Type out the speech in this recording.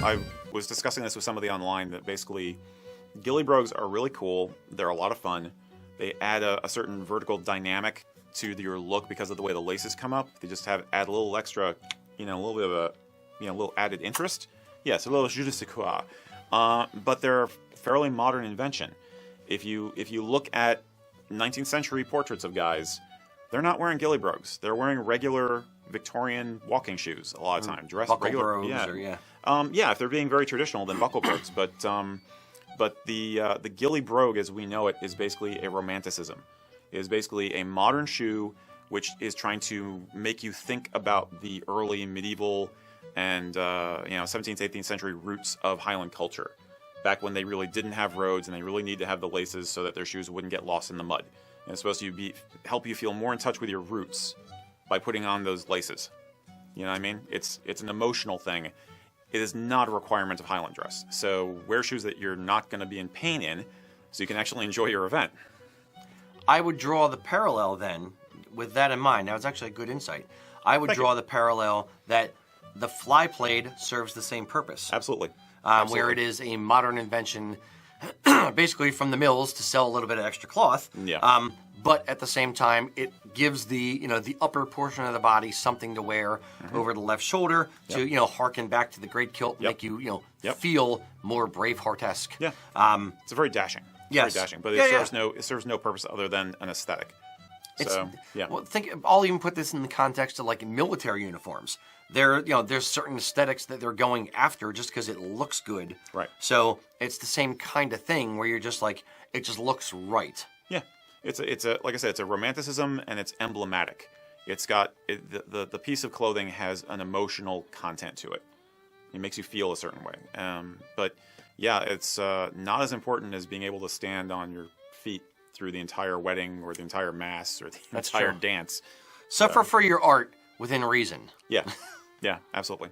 I was discussing this with somebody online that basically Ghillie Brogues are really cool. They're a lot of fun. They add a certain vertical dynamic to your look because of the way the laces come up. They just add a little extra, a little bit of a little added interest. Yes, a little je ne sais quoi. But they're a fairly modern invention. If you look at 19th century portraits of guys, they're not wearing Ghillie Brogues. They're wearing regular Victorian walking shoes a lot of time. Buckle brogues, if they're being very traditional, then buckle brogues. But the Ghillie Brogue, as we know it, is basically a romanticism. It is basically a modern shoe which is trying to make you think about the early medieval and 17th, 18th century roots of Highland culture, back when they really didn't have roads and they really need to have the laces so that their shoes wouldn't get lost in the mud. And it's supposed to help you feel more in touch with your roots by putting on those laces. You know what I mean? It's an emotional thing. It is not a requirement of Highland dress. So wear shoes that you're not going to be in pain in, so you can actually enjoy your event. I would draw the parallel then, with that in mind. Now, it's actually a good insight. I would draw the parallel that the fly plate serves the same purpose. Absolutely. Where it is a modern invention, basically from the mills to sell a little bit of extra cloth. Yeah. But at the same time, it gives the upper portion of the body something to wear over the left shoulder to harken back to the great kilt, make you feel more Braveheart-esque. Yeah. It's very dashing. Yes. Very dashing, but it serves no purpose other than an aesthetic. Well, I'll even put this in the context of like military uniforms. There's certain aesthetics that they're going after just because it looks good. Right. So it's the same kind of thing where you're just like, it just looks right. Yeah. It's like I said, it's a romanticism and it's emblematic. It's got the piece of clothing has an emotional content to it. It makes you feel a certain way. But yeah, it's not as important as being able to stand on your feet through the entire wedding or the entire mass or the entire dance. Suffer for your art within reason. Yeah. Yeah, absolutely.